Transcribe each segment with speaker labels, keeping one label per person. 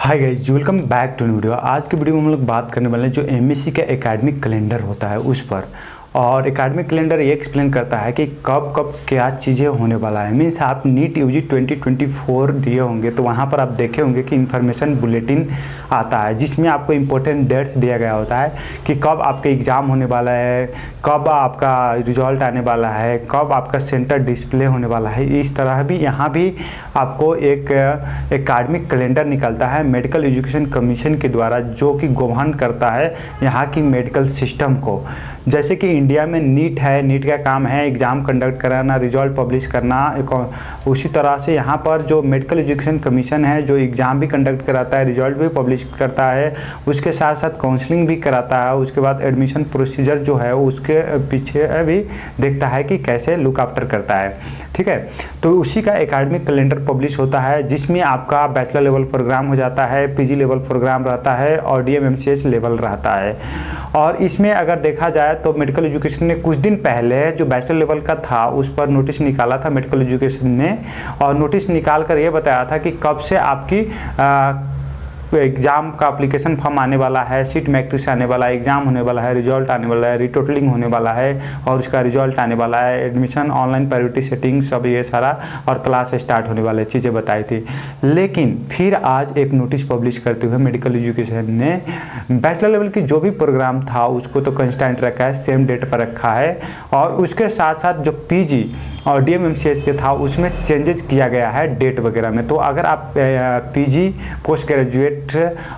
Speaker 1: Hi guys, welcome back to video. आज की video में हम लोग बात करने वाले हैं जो एमएससी का एकेडमिक कैलेंडर होता है उस पर। और एकेडमिक कैलेंडर ये एक्सप्लेन करता है कि कब कब क्या चीज़ें होने वाला है। मीन्स आप नीट यूजी 2024 दिए होंगे तो वहाँ पर आप देखे होंगे कि इन्फॉर्मेशन बुलेटिन आता है जिसमें आपको इम्पोर्टेंट डेट्स दिया गया होता है कि कब आपका एग्ज़ाम होने वाला है, कब आपका रिजल्ट आने वाला है, कब आपका सेंटर डिस्प्ले होने वाला है। इस तरह भी यहाँ भी आपको एक एकेडमिक कैलेंडर निकलता है मेडिकल एजुकेशन कमीशन के द्वारा, जो कि गवर्न करता है यहाँ की मेडिकल सिस्टम को। जैसे कि इंडिया में नीट है, नीट का काम है एग्ज़ाम कंडक्ट कराना, रिजल्ट पब्लिश करना। उसी तरह से यहाँ पर जो मेडिकल एजुकेशन कमीशन है जो एग्ज़ाम भी कंडक्ट कराता है, रिजल्ट भी पब्लिश करता है, उसके साथ साथ काउंसलिंग भी कराता है। उसके बाद एडमिशन प्रोसीजर जो है उसके पीछे भी देखता है कि कैसे लुक आफ्टर करता है। ठीक है, तो उसी का एकेडमिक कैलेंडर पब्लिश होता है जिसमें आपका बैचलर लेवल प्रोग्राम हो जाता है, पीजी लेवल प्रोग्राम रहता है और डीएमएमसीएच लेवल रहता है। और इसमें अगर देखा जाए तो मेडिकल एजुकेशन ने कुछ दिन पहले जो बैचलर लेवल का था उस पर नोटिस निकाला था मेडिकल एजुकेशन ने, और नोटिस निकाल कर ये बताया था कि कब से आपकी एग्ज़ाम का एप्लीकेशन फॉर्म आने वाला है, सीट मैट्रिक्स आने वाला है, एग्ज़ाम होने वाला है, रिजल्ट आने वाला है, रिटोटलिंग होने वाला है और उसका रिजल्ट आने वाला है, एडमिशन ऑनलाइन प्रायोरिटी सेटिंग सब ये सारा और क्लास स्टार्ट होने वाले चीज़ें बताई थी। लेकिन फिर आज एक नोटिस पब्लिश करते हुए मेडिकल एजुकेशन ने बैचलर लेवल की जो भी प्रोग्राम था उसको तो कंस्टेंट रखा है, सेम डेट पर रखा है, और उसके साथ साथ जो पीजी और डीएमएमसीएच के था उसमें चेंजेस किया गया है डेट वगैरह में। तो अगर आप पीजी पोस्ट ग्रेजुएट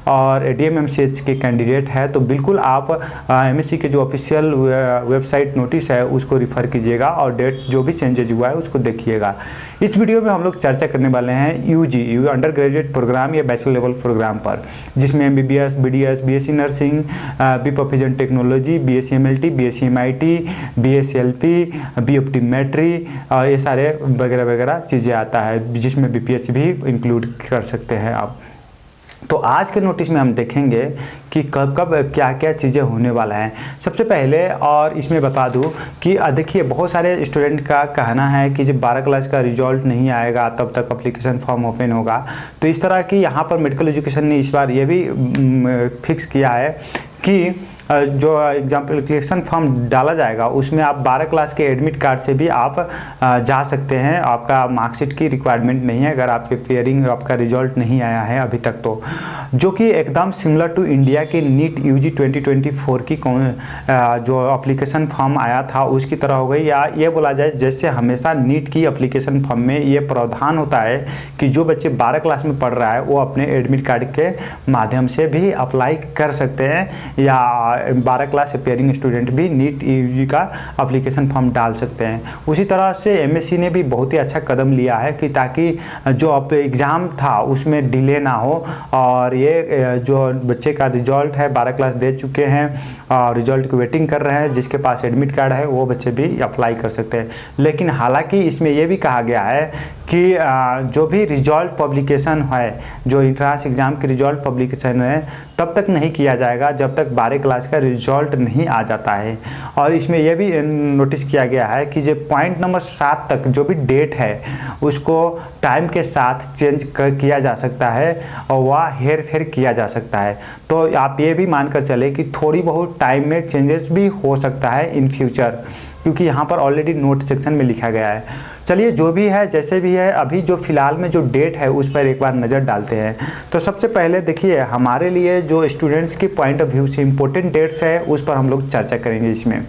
Speaker 1: और डीएमएमसीएच के कैंडिडेट है तो बिल्कुल आप एमएससी के जो ऑफिशियल वेबसाइट नोटिस है उसको रिफ़र कीजिएगा और डेट जो भी चेंजेज हुआ है उसको देखिएगा। इस वीडियो में हम लोग चर्चा करने वाले हैं यूजी अंडर ग्रेजुएट प्रोग्राम या बैचलर लेवल प्रोग्राम पर, जिसमें MBBS, BDS, BSc nursing, B profession technology, BSc MLT, BSc MIT, BSLP, B optometry, ये सारे वगैरह वगैरह चीज़ें आता है जिसमें बीपीएच भी इंक्लूड कर सकते हैं आप। तो आज के नोटिस में हम देखेंगे कि कब कब क्या क्या चीज़ें होने वाला है। सबसे पहले और इसमें बता दूं कि देखिए बहुत सारे स्टूडेंट का कहना है कि जब 12 क्लास का रिजल्ट नहीं आएगा तब तक एप्लीकेशन फॉर्म ओपन होगा। तो इस तरह की यहाँ पर मेडिकल एजुकेशन ने इस बार ये भी फिक्स किया है कि जो एग्जाम्पल एप्लीकेशन फॉर्म डाला जाएगा उसमें आप 12 क्लास के एडमिट कार्ड से भी आप जा सकते हैं। आपका मार्कशीट की रिक्वायरमेंट नहीं है अगर आपके पेयरिंग आपका रिजल्ट नहीं आया है अभी तक, तो जो कि एकदम सिमिलर टू इंडिया के नीट यूजी 2024 की जो एप्लीकेशन फॉर्म आया था उसकी तरह हो गई। या ये बोला जाए जैसे हमेशा नीट की एप्लीकेशन फॉर्म में ये प्रावधान होता है कि जो बच्चे 12 क्लास में पढ़ रहा है वो अपने एडमिट कार्ड के माध्यम से भी अप्लाई कर सकते हैं, या 12 क्लास से पेयरिंग स्टूडेंट भी नीट यूजी का एप्लीकेशन फॉर्म डाल सकते हैं। उसी तरह से एमएससी ने भी बहुत ही अच्छा कदम लिया है कि ताकि जो एग्ज़ाम था उसमें डिले ना हो, और ये जो बच्चे का रिजल्ट है 12 क्लास दे चुके हैं और रिजल्ट की वेटिंग कर रहे हैं, जिसके पास एडमिट कार्ड है वो बच्चे भी अप्लाई कर सकते हैं। लेकिन हालांकि इसमें यह भी कहा गया है कि जो भी रिजल्ट पब्लिकेशन है, जो इंट्रांस एग्ज़ाम के रिजल्ट पब्लिकेशन है, तब तक नहीं किया जाएगा जब तक 12 क्लास का रिजल्ट नहीं आ जाता है। और इसमें यह भी नोटिस किया गया है कि जो पॉइंट नंबर 7 तक जो भी डेट है उसको टाइम के साथ चेंज किया जा सकता है और वह हेर फेर किया जा सकता है। तो आप ये भी मानकर चले कि थोड़ी बहुत टाइम में चेंजेस भी हो सकता है इन फ्यूचर, क्योंकि यहाँ पर ऑलरेडी नोट सेक्शन में लिखा गया है। चलिए जो भी है जैसे भी है, अभी जो फिलहाल में जो डेट है उस पर एक बार नज़र डालते हैं। तो सबसे पहले देखिए हमारे लिए जो स्टूडेंट्स की पॉइंट ऑफ व्यू से इम्पोर्टेंट डेट्स है उस पर हम लोग चर्चा करेंगे इसमें।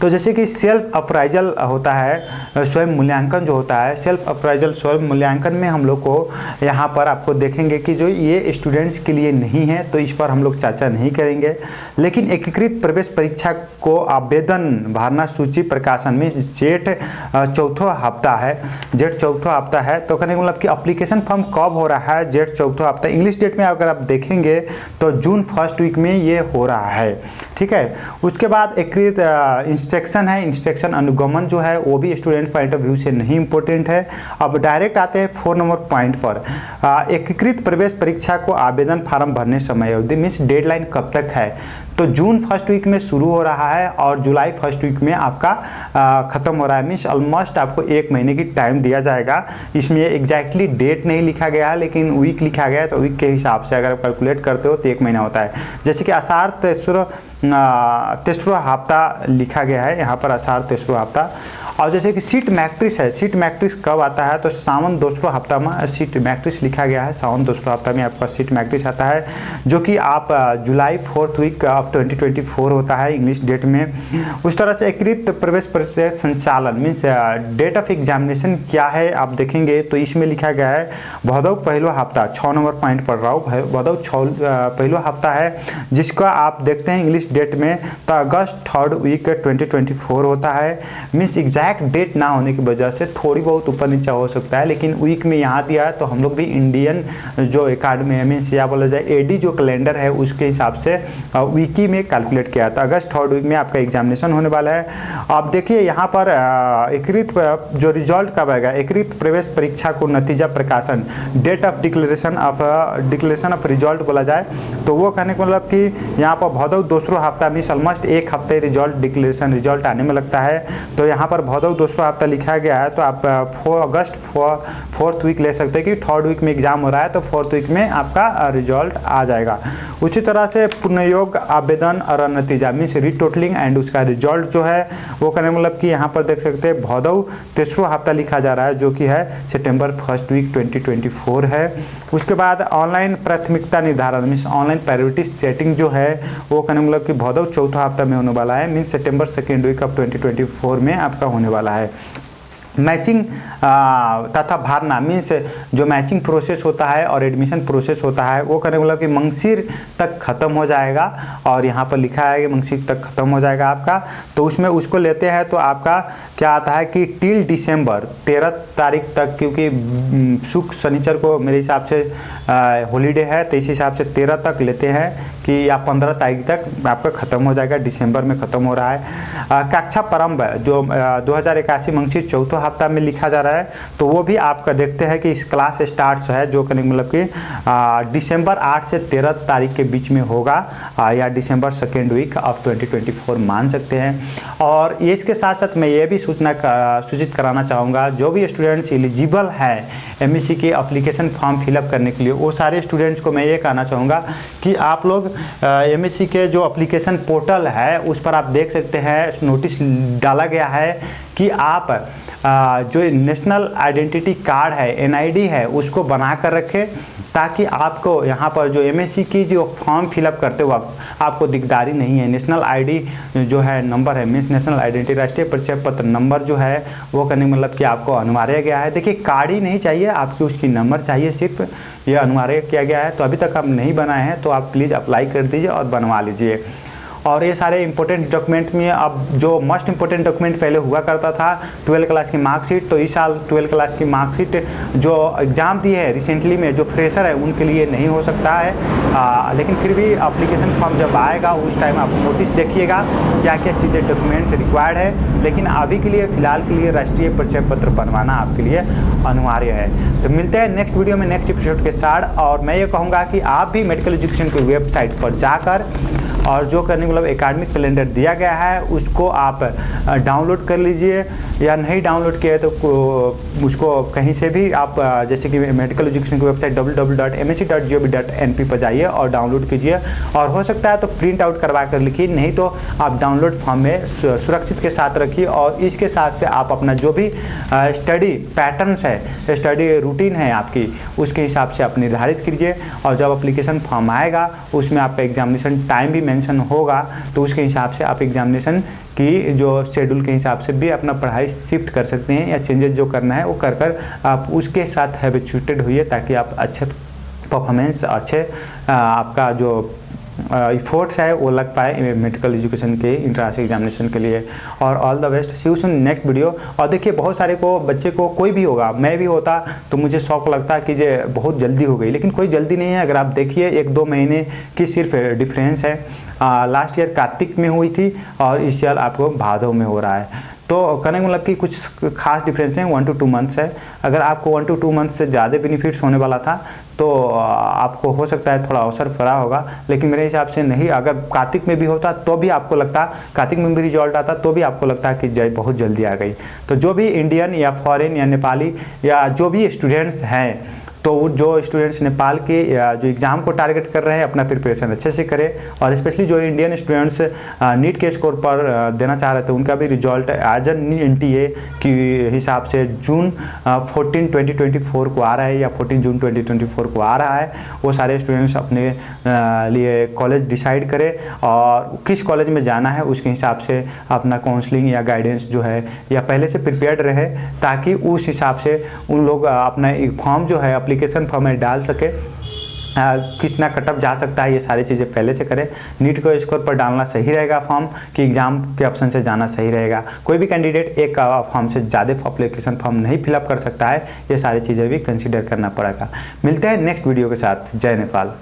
Speaker 1: तो जैसे कि सेल्फ अप्राइजल होता है, स्वयं मूल्यांकन जो होता है, सेल्फ अप्राइजल स्वयं मूल्यांकन में हम लोग को यहाँ पर आपको देखेंगे कि जो ये स्टूडेंट्स के लिए नहीं है तो इस पर हम लोग चर्चा नहीं करेंगे। लेकिन एकीकृत प्रवेश परीक्षा को आवेदन भरना सूची प्रकाशन में जेठ चौथा हफ्ता है, जेठ चौथा हफ्ता है। तो कहने का मतलब कि अप्लीकेशन फॉर्म कब हो रहा है, जेठ चौथा हफ्ता। इंग्लिश डेट में अगर आप देखेंगे तो जून फर्स्ट वीक में ये हो रहा है। ठीक है, उसके बाद एकीकृत इंस्पेक्शन है, इंस्पेक्शन अनुगमन जो है वो भी स्टूडेंट पॉइंट ऑफ व्यू से नहीं इंपॉर्टेंट है। अब डायरेक्ट आते हैं 4 नंबर पॉइंट पर। एकीकृत प्रवेश परीक्षा को आवेदन फार्म भरने समय अवधि मीन्स डेडलाइन कब तक है? तो जून फर्स्ट वीक में शुरू हो रहा है और जुलाई फर्स्ट वीक में आपका ख़त्म हो रहा है। मीन्स ऑलमोस्ट आपको 1 महीने की टाइम दिया जाएगा। इसमें एग्जैक्टली डेट नहीं लिखा गया है लेकिन वीक लिखा गया है, तो वीक के हिसाब से अगर आप कैलकुलेट करते हो तो 1 महीना होता है। जैसे कि आषाढ़ तेसरा हफ्ता लिखा गया है यहाँ पर, आषाढ़ तेसरा हफ्ता। और जैसे कि सीट मैट्रिक्स है, सीट मैट्रिक्स कब आता है? तो सावन दूसरा हफ्ता में सीट मैट्रिक्स लिखा गया है। सावन दूसरा हफ्ता में आपका सीट मैट्रिक्स आता है, जो कि आप जुलाई 4th वीक ऑफ 2024 होता है इंग्लिश डेट में। उस तरह से एकीकृत प्रवेश परीक्षा संचालन मीन्स डेट ऑफ एग्जामिनेशन क्या है आप देखेंगे तो इसमें लिखा गया है भदौ पहला हफ्ता। 6 नंबर पॉइंट पढ़ रहा हूँ, भदौ पहला हफ्ता है, जिसका आप देखते हैं इंग्लिश डेट में तो अगस्त 3rd वीक 2024 होता है। मीन्स एग्जैक्ट डेट ना होने की वजह से थोड़ी बहुत ऊपर नीचे हो सकता है, लेकिन वीक में यहाँ दिया है तो हम लोग भी इंडियन जो अकाडमी है मीन्स या बोला जाए एडी जो कैलेंडर है उसके हिसाब से वीकी में कैलकुलेट किया था। अगस्त 3rd वीक में आपका एग्जामिनेशन होने वाला है। आप देखिए यहाँ पर एकीकृत जो रिजल्ट कब आएगा, एकीकृत प्रवेश परीक्षा को नतीजा प्रकाशन, date of declaration of result बोला जाए तो वो कहने का मतलब कि यहाँ पर भदौ दूसरा हफ्ता मीन्स ऑलमोस्ट 1 हफ्ते रिजल्ट आने में लगता है। तो यहाँ पर भदौ दूसरा हफ्ता लिखा गया है तो आप 4 अगस्त 4th वीक ले सकते हैं कि 3rd वीक में एग्जाम हो रहा है तो 4th वीक में आपका रिजल्ट आ जाएगा। उसी तरह से पुनर्योग आवेदन और नतीजा मीन्स रीटोटलिंग एंड उसका रिजल्ट जो है वो करने मतलब कि यहाँ पर देख सकते हैं भदौ तेसरा हफ्ता लिखा जा रहा है जो कि है सितंबर 1st वीक 2024 है। उसके बाद ऑनलाइन प्राथमिकता निर्धारण मीन्स ऑनलाइन प्रायोरिटी सेटिंग जो है वो करने मतलब कि भदौ चौथा हफ्ता में होने वाला है means September 2nd week of 2024 में आपका होने वाला है। मैचिंग तथा भरना मीन्स जो मैचिंग प्रोसेस होता है और एडमिशन प्रोसेस होता है वो करने मतलब कि मंगसिर तक ख़त्म हो जाएगा और यहाँ पर लिखा है कि मंगसिर तक ख़त्म हो जाएगा आपका। तो उसमें उसको लेते हैं तो आपका क्या आता है कि टिल दिसंबर 13 तारीख तक, क्योंकि शुक्र शनिचर को मेरे हिसाब से हॉलीडे है तो इस हिसाब से 13 तक लेते हैं कि या 15 तारीख तक आपका ख़त्म हो जाएगा, दिसंबर में ख़त्म हो रहा है। कक्षा प्रारंभ जो 2081 मंगसिर चौथा हफ्ता में लिखा जा रहा है तो वो भी आपका देखते हैं कि इस क्लास स्टार्ट्स है जो कहीं मतलब कि दिसंबर 8 से 13 तारीख के बीच में होगा या दिसंबर 2nd वीक ऑफ 2024 मान सकते हैं। और इसके साथ साथ मैं ये भी सूचित कराना चाहूँगा जो भी स्टूडेंट्स एलिजिबल हैं एमएससी के एप्लीकेशन फॉर्म फिलअप करने के लिए वो सारे स्टूडेंट्स को मैं ये कहना चाहूँगा कि आप लोग एमएससी के जो एप्लीकेशन पोर्टल है उस पर आप देख सकते हैं नोटिस डाला गया है कि आप जो नेशनल आइडेंटिटी कार्ड है एनआईडी है उसको बना कर रखें ताकि आपको यहाँ पर जो एमएससी की जो फॉर्म फिलअप करते वक्त आपको दिकदारी नहीं है। नेशनल आईडी जो है नंबर है मीन्स नेशनल आइडेंटिटी राष्ट्रीय परिचय पत्र नंबर जो है वो करने मतलब कि आपको अनिवार्य गया है। देखिए कार्ड ही नहीं चाहिए, आपकी उसकी नंबर चाहिए, सिर्फ ये अनिवार्य किया गया है। तो अभी तक आप नहीं बनाए हैं तो आप प्लीज़ अप्लाई कर दीजिए और बनवा लीजिए। और ये सारे इंपॉर्टेंट डॉक्यूमेंट में अब जो मोस्ट इंपॉर्टेंट डॉक्यूमेंट पहले हुआ करता था 12 क्लास की मार्कशीट, तो इस साल 12 क्लास की मार्कशीट जो एग्ज़ाम दी है रिसेंटली में जो फ्रेशर है उनके लिए नहीं हो सकता है। लेकिन फिर भी एप्लीकेशन फॉर्म जब आएगा उस टाइम आप नोटिस देखिएगा क्या क्या चीज़ें डॉक्यूमेंट्स रिक्वायर्ड है। लेकिन अभी के लिए फ़िलहाल के लिए राष्ट्रीय परिचय पत्र बनवाना आपके लिए अनिवार्य है। तो मिलते हैं नेक्स्ट वीडियो में नेक्स्ट एपिसोड के साथ। और मैं ये कहूँगा कि आप भी मेडिकल एजुकेशन की वेबसाइट पर जाकर और जो करने मतलब एकेडमिक कैलेंडर दिया गया है उसको आप डाउनलोड कर लीजिए, या नहीं डाउनलोड किए तो उसको कहीं से भी आप जैसे कि मेडिकल एजुकेशन की वेबसाइट www.msc.gov.np पर जाइए और डाउनलोड कीजिए। और हो सकता है तो प्रिंट आउट करवा कर लिखिए, नहीं तो आप डाउनलोड फॉर्म में सुरक्षित के साथ रखिए। और इसके साथ से आप अपना जो भी स्टडी पैटर्न्स है, स्टडी रूटीन है आपकी, उसके हिसाब से आप निर्धारित कीजिए। और जब एप्लीकेशन फॉर्म आएगा उसमें आपका एग्जामिनेशन टाइम भी मेंशन होगा तो उसके हिसाब से आप एग्जामिनेशन की जो शेड्यूल के हिसाब से भी अपना पढ़ाई शिफ्ट कर सकते हैं, या चेंजेस जो करना है वो कर आप उसके साथ हैबिचुएटेड होइए ताकि आप अच्छे परफॉर्मेंस अच्छे आपका जो इफोर्ट्स है वो लग पाए मेडिकल एजुकेशन के इंट्रांस एग्जामिनेशन के लिए। और all the best, see you soon next video. और देखिए बहुत सारे को बच्चे को कोई भी होगा, मैं भी होता तो मुझे शौक लगता कि ये बहुत जल्दी हो गई, लेकिन कोई जल्दी नहीं है। अगर आप देखिए 1-2 महीने की सिर्फ डिफरेंस है। लास्ट ईयर कार्तिक में हुई थी और इस साल आपको भादव में हो रहा है। तो कहने का मतलब कि कुछ खास डिफरेंस नहीं, 1 to 2 मंथ्स है। अगर आपको 1 to 2 मंथ से ज़्यादा बेनिफिट्स होने वाला था तो आपको हो सकता है थोड़ा अवसर पड़ा होगा, लेकिन मेरे हिसाब से नहीं। अगर कार्तिक में भी होता तो भी आपको लगता, कार्तिक में भी रिजल्ट आता तो भी आपको लगता कि जय बहुत जल्दी आ गई। तो जो भी इंडियन या फॉरेन या नेपाली या जो भी स्टूडेंट्स हैं, तो जो स्टूडेंट्स नेपाल के जो एग्ज़ाम को टारगेट कर रहे हैं, अपना प्रिपरेशन अच्छे से करें। और स्पेशली जो इंडियन स्टूडेंट्स नीट के स्कोर पर देना चाह रहे थे, उनका भी रिजल्ट एज एन NTA के हिसाब से जून 14 2024 को आ रहा है या 14 जून 2024 को आ रहा है। वो सारे स्टूडेंट्स अपने लिए कॉलेज डिसाइड करें और किस कॉलेज में जाना है उसके हिसाब से अपना काउंसलिंग या गाइडेंस जो है या पहले से प्रिपेयर्ड रहे, ताकि उस हिसाब से उन लोग अपना एक फॉर्म जो है एप्लीकेशन फॉर्म में डाल सके, कितना कटअप जा सकता है, ये सारी चीज़ें पहले से करें। नीट को स्कोर पर डालना सही रहेगा फॉर्म कि एग्ज़ाम के ऑप्शन से जाना सही रहेगा। कोई भी कैंडिडेट एक फॉर्म से ज़्यादा एप्लीकेशन फॉर्म नहीं फिलअप कर सकता है, ये सारी चीज़ें भी कंसिडर करना पड़ेगा। मिलते हैं नेक्स्ट वीडियो के साथ। जय नेपाल।